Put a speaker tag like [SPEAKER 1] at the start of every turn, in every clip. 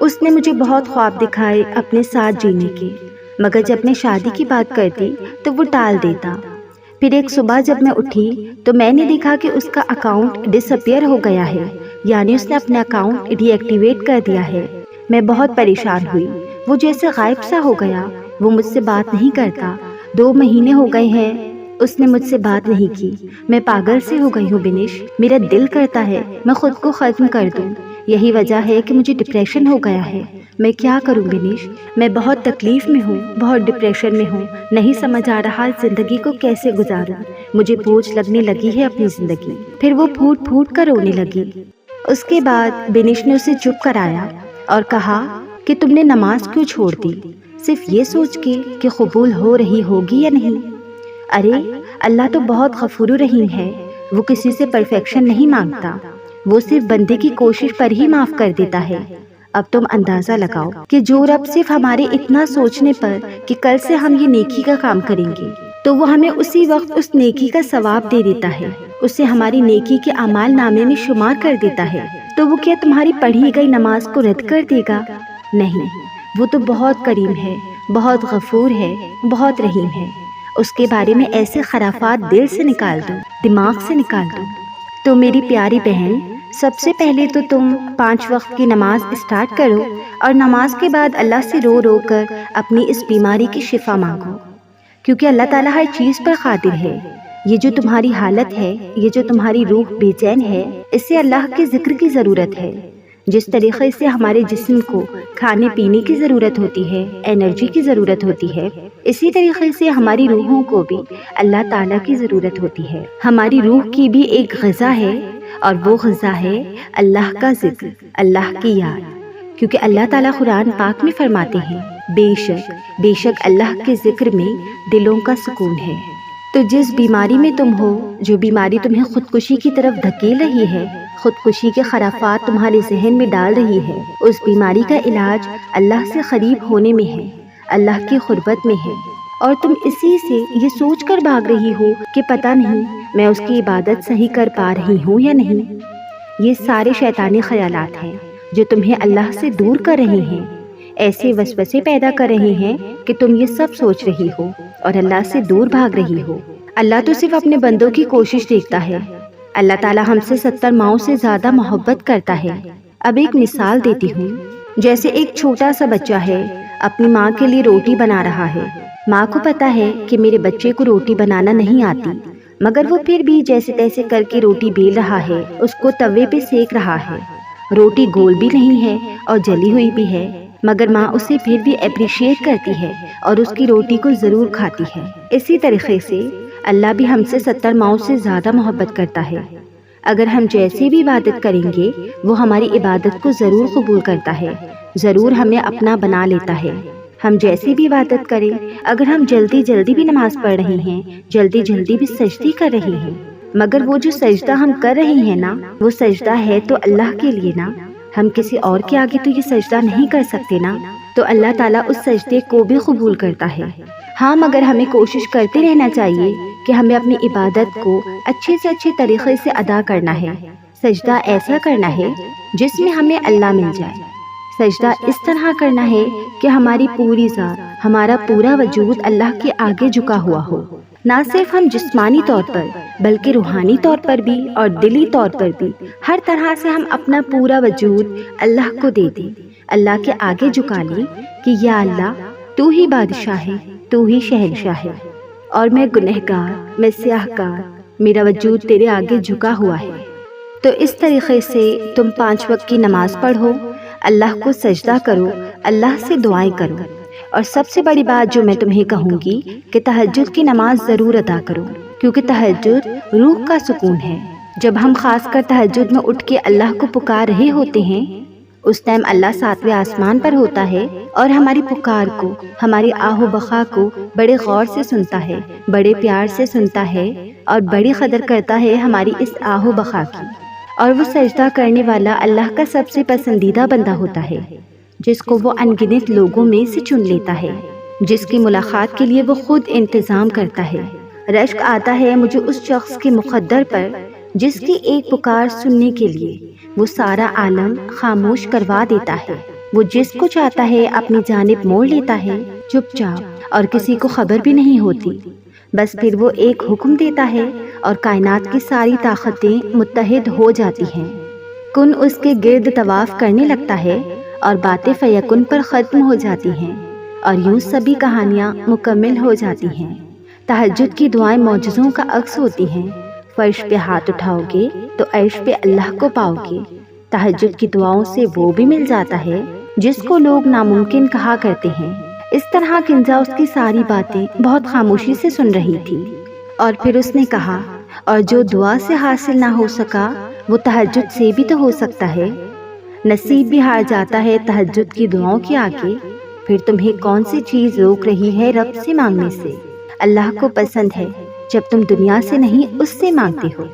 [SPEAKER 1] اس نے مجھے بہت خواب دکھائے اپنے ساتھ جینے کے، مگر جب میں شادی کی بات کرتی تو وہ ٹال دیتا۔ پھر ایک صبح جب میں اٹھی تو میں نے دیکھا کہ اس کا اکاؤنٹ ڈس اپیئر ہو گیا ہے، یعنی اس نے اپنا اکاؤنٹ ڈی ایکٹیویٹ کر دیا ہے۔ میں بہت پریشان ہوئی، وہ جیسے غائب سا ہو گیا، وہ مجھ سے بات نہیں کرتا۔ 2 مہینے ہو گئے ہیں اس نے مجھ سے بات نہیں کی۔ میں پاگل سے ہو گئی ہوں بنش، میرا دل کرتا ہے میں خود کو ختم کر دوں۔ یہی وجہ ہے کہ مجھے ڈپریشن ہو گیا ہے۔ میں کیا کروں بنش؟ میں بہت تکلیف میں ہوں، بہت ڈپریشن میں ہوں، نہیں سمجھ آ رہا زندگی کو کیسے گزاروں۔ مجھے بوجھ لگنے لگی ہے اپنی زندگی۔ پھر وہ پھوٹ پھوٹ کر رونے لگی۔ اس کے بعد بنش نے اسے چپ کرایا اور کہا کہ تم نے نماز کیوں چھوڑ دی؟ صرف یہ سوچ کے کہ قبول ہو رہی ہوگی یا نہیں۔ ارے اللہ تو بہت غفور رحیم ہے، وہ کسی سے پرفیکشن نہیں مانگتا، وہ صرف بندے کی کوشش پر ہی معاف کر دیتا ہے۔ اب تم اندازہ لگاؤ کہ جو رب صرف ہمارے اتنا سوچنے پر کہ کل سے ہم یہ نیکی کا کام کریں گے تو وہ ہمیں اسی وقت اس نیکی کا ثواب دے دیتا ہے، اسے ہماری نیکی کے اعمال نامے میں شمار کر دیتا ہے، تو وہ کیا تمہاری پڑھی گئی نماز کو رد کر دے گا؟ نہیں، وہ تو بہت کریم ہے، بہت غفور ہے، بہت رحیم ہے۔ اس کے بارے میں ایسے خرافات دل سے نکال دو، دماغ سے نکال دو۔ تو میری پیاری بہن، سب سے پہلے تو تم 5 وقت کی نماز اسٹارٹ کرو اور نماز کے بعد اللہ سے رو رو کر اپنی اس بیماری کی شفا مانگو، کیونکہ اللہ تعالیٰ ہر چیز پر قادر ہے۔ یہ جو تمہاری حالت ہے، یہ جو تمہاری روح بے چین ہے، اس سے اللہ کے ذکر کی ضرورت ہے۔ جس طریقے سے ہمارے جسم کو کھانے پینے کی ضرورت ہوتی ہے، انرجی کی ضرورت ہوتی ہے، اسی طریقے سے ہماری روحوں کو بھی اللہ تعالیٰ کی ضرورت ہوتی ہے۔ ہماری روح کی بھی ایک غذا ہے اور وہ غذا ہے اللہ کا ذکر، اللہ کی یاد، کیونکہ اللہ تعالیٰ قرآن پاک میں فرماتے ہیں بے شک اللہ کے ذکر میں دلوں کا سکون ہے۔ تو جس بیماری میں تم ہو، جو بیماری تمہیں خودکشی کی طرف دھکیل رہی ہے، خودکشی کے خرافات تمہارے ذہن میں ڈال رہی ہے، اس بیماری کا علاج اللہ سے قریب ہونے میں ہے، اللہ کی قربت میں ہے، اور تم اسی سے یہ سوچ کر بھاگ رہی ہو کہ پتہ نہیں میں اس کی عبادت صحیح کر پا رہی ہوں یا نہیں۔ یہ سارے شیطانی خیالات ہیں جو تمہیں اللہ سے دور کر رہے ہیں، ایسے وسوسے پیدا کر رہے ہیں کہ تم یہ سب سوچ رہی ہو اور اللہ سے دور بھاگ رہی ہو۔ اللہ تو صرف اپنے بندوں کی کوشش دیکھتا ہے۔ اللہ تعالیٰ ہم سے 70 ماؤں سے زیادہ محبت کرتا ہے۔ اب ایک مثال دیتی ہوں۔ جیسے ایک چھوٹا سا بچہ ہے، اپنی ماں کے لیے روٹی بنا رہا ہے۔ ماں کو پتا ہے کہ میرے بچے کو روٹی بنانا نہیں آتی، مگر وہ پھر بھی جیسے تیسے کر کے روٹی بیل رہا ہے، اس کو توے پہ سیک رہا ہے۔ روٹی گول بھی نہیں ہے اور جلی ہوئی بھی ہے، مگر ماں اسے پھر بھی اپریشیٹ کرتی ہے اور اس کی روٹی کو ضرور کھاتی ہے۔ اسی طریقے سے اللہ بھی ہم سے 70 ماؤں سے زیادہ محبت کرتا ہے۔ اگر ہم جیسی بھی عبادت کریں گے، وہ ہماری عبادت کو ضرور قبول کرتا ہے، ضرور ہمیں اپنا بنا لیتا ہے۔ ہم جیسی بھی عبادت کریں، اگر ہم جلدی جلدی بھی نماز پڑھ رہے ہیں، جلدی جلدی بھی سجدی کر رہے ہیں، مگر وہ جو سجدہ ہم کر رہے ہیں نا، وہ سجدہ ہے تو اللہ کے لیے نا، ہم کسی اور کے آگے تو یہ سجدہ نہیں کر سکتے نا، تو اللہ تعالیٰ اس سجدے کو بھی قبول کرتا ہے۔ ہاں، مگر ہمیں کوشش کرتے رہنا چاہیے کہ ہمیں اپنی عبادت کو اچھے سے اچھے طریقے سے ادا کرنا ہے۔ سجدہ ایسا کرنا ہے جس میں ہمیں اللہ مل جائے۔ سجدہ اس طرح کرنا ہے کہ ہماری پوری ذات، ہمارا پورا وجود اللہ کے آگے جھکا ہوا ہو، نہ صرف ہم جسمانی طور پر بلکہ روحانی طور پر بھی اور دلی طور پر بھی، ہر طرح سے ہم اپنا پورا وجود اللہ کو دے دیں، اللہ کے آگے جھکا لیں کہ یا اللہ، تو ہی بادشاہ ہے، تو ہی شہنشاہ ہے، اور میں گنہگار، میں سیاہکار، میرا وجود تیرے آگے جھکا ہوا ہے۔ تو اس طریقے سے تم 5 وقت کی نماز پڑھو، اللہ کو سجدہ کرو، اللہ سے دعائیں کرو، اور سب سے بڑی بات جو میں تمہیں کہوں گی کہ تہجد کی نماز ضرور ادا کرو، کیونکہ تہجد روح کا سکون ہے۔ جب ہم خاص کر تہجد میں اٹھ کے اللہ کو پکار رہے ہوتے ہیں، اس ٹائم اللہ 7ویں آسمان پر ہوتا ہے اور ہماری پکار کو، ہماری آہ و بقا کو بڑے غور سے سنتا ہے، بڑے پیار سے سنتا ہے، اور بڑی قدر کرتا ہے ہماری اس آہ و بقا کی۔ اور وہ سجدہ کرنے والا اللہ کا سب سے پسندیدہ بندہ ہوتا ہے، جس کو وہ ان گنت لوگوں میں سے چن لیتا ہے، جس کی ملاقات کے لیے وہ خود انتظام کرتا ہے۔ رشک آتا ہے مجھے اس شخص کے مقدر پر جس کی ایک پکار سننے کے لیے وہ سارا عالم خاموش کروا دیتا ہے۔ وہ جس کو چاہتا ہے اپنی جانب موڑ لیتا ہے، چپ چاپ، اور کسی کو خبر بھی نہیں ہوتی۔ بس پھر وہ ایک حکم دیتا ہے اور کائنات کی ساری طاقتیں متحد ہو جاتی ہیں۔ کن اس کے گرد طواف کرنے لگتا ہے اور باتیں فیکن پر ختم ہو جاتی ہیں، اور یوں سبھی کہانیاں مکمل ہو جاتی ہیں۔ تہجد کی دعائیں معجزوں کا عکس ہوتی ہیں۔ فرش پہ ہاتھ اٹھاؤ گے تو عرش پہ اللہ کو پاؤ گے۔ تہجد کی دعاؤں سے وہ بھی مل جاتا ہے جس کو لوگ ناممکن کہا کرتے ہیں۔ اس طرح کنزا اس کی ساری باتیں بہت خاموشی سے سن رہی تھی، اور پھر اس نے کہا، اور جو دعا سے حاصل نہ ہو سکا وہ تہجد سے بھی تو ہو سکتا ہے۔ نصیب بھی ہار جاتا ہے تہجد کی دعاؤں کے آگے۔ پھر تمہیں کون سی چیز روک رہی ہے رب سے مانگنے سے؟ اللہ کو پسند ہے جب تم دنیا سے نہیں اس سے مانگتے ہو،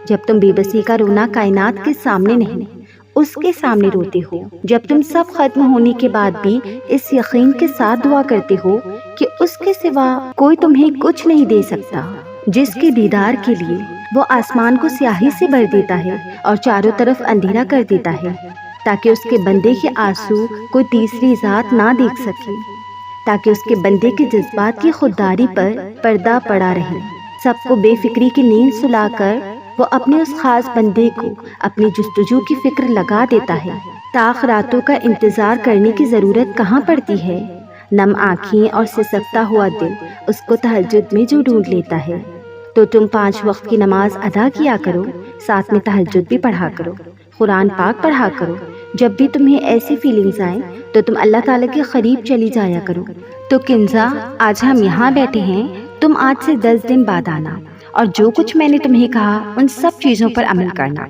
[SPEAKER 1] جب تم بے بسی کا رونا کائنات کے سامنے نہیں اس کے سامنے روتے ہو، جب تم سب ختم ہونے کے بعد بھی اس یقین کے ساتھ دعا کرتے ہو کہ اس کے سوا کوئی تمہیں کچھ نہیں دے سکتا، جس کے دیدار کے لیے وہ آسمان کو سیاہی سے بھر دیتا ہے اور چاروں طرف اندھیرا کر دیتا ہے، تاکہ اس کے بندے کے آنسو کوئی تیسری ذات نہ دیکھ سکے، تاکہ اس کے بندے کے جذبات کی خودداری پر پردہ پڑا رہے۔ سب کو بے فکری کی نیند سلا کر وہ اپنے اس خاص بندے کو اپنی جستجو کی فکر لگا دیتا ہے۔ تاخ راتوں کا انتظار کرنے کی ضرورت کہاں پڑتی ہے؟ نم آنکھیں اور سسکتا ہوا دل اس کو تہجد میں جو ڈھونڈ لیتا ہے۔ تو تم 5 وقت کی نماز ادا کیا کرو، ساتھ میں تہجد بھی پڑھا کرو، قرآن پاک پڑھا کرو۔ جب بھی تمہیں ایسی فیلنگز آئیں تو تم اللہ تعالیٰ کے قریب چلی جایا کرو۔ تو کنزا، آج ہم یہاں بیٹھے ہیں، تم آج سے 10 دن بعد آنا، اور جو کچھ میں نے تمہیں کہا ان سب چیزوں پر عمل کرنا،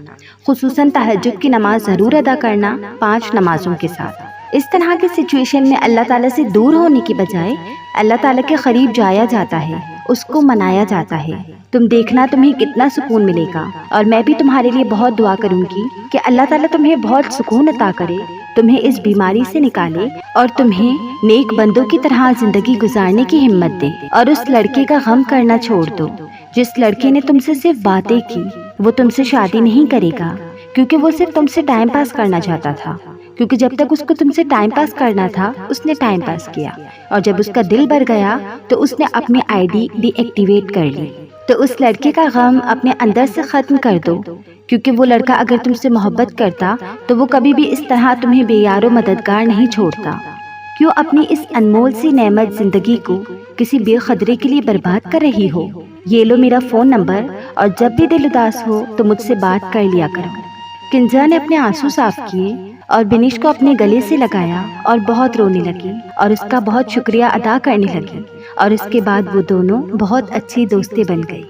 [SPEAKER 1] خصوصاً تہجد کی نماز ضرور ادا کرنا 5 نمازوں کے ساتھ۔ اس طرح کی سچویشن میں اللہ تعالیٰ سے دور ہونے کی بجائے اللہ تعالیٰ کے قریب جایا جاتا ہے، اس کو منایا جاتا ہے۔ تم دیکھنا تمہیں کتنا سکون ملے گا، اور میں بھی تمہارے لیے بہت دعا کروں گی کہ اللہ تعالیٰ تمہیں بہت سکون عطا کرے، تمہیں اس بیماری سے نکالے اور تمہیں نیک بندوں کی طرح زندگی گزارنے کی ہمت دے۔ اور اس لڑکے کا غم کرنا چھوڑ دو جس لڑکے نے تم سے صرف باتیں کی، وہ تم سے شادی نہیں کرے گا، کیونکہ وہ صرف تم سے ٹائم پاس کرنا چاہتا تھا، کیونکہ جب تک اس کو تم سے ٹائم پاس کرنا تھا اس نے ٹائم پاس کیا، اور جب اس کا دل بھر گیا تو اس نے اپنی آئی ڈی ڈی ایکٹیویٹ کر لی۔ تو اس لڑکے کا غم اپنے اندر سے ختم کر دو، کیونکہ وہ لڑکا اگر تم سے محبت کرتا تو وہ کبھی بھی اس طرح تمہیں بے یار و مددگار نہیں چھوڑتا۔ کیوں اپنی اس انمول سی نعمت زندگی کو کسی بے قدرے کے لیے برباد کر رہی ہو؟ یہ لو میرا فون نمبر، اور جب بھی دل اداس ہو تو مجھ سے بات کر لیا کرو۔ کنزا نے اپنے آنسو صاف کیے اور بنش کو اپنے گلے سے لگایا اور بہت رونے لگی اور اس کا بہت شکریہ ادا کرنے لگی، اور اس کے بعد وہ دونوں بہت اچھی دوستیں بن گئی۔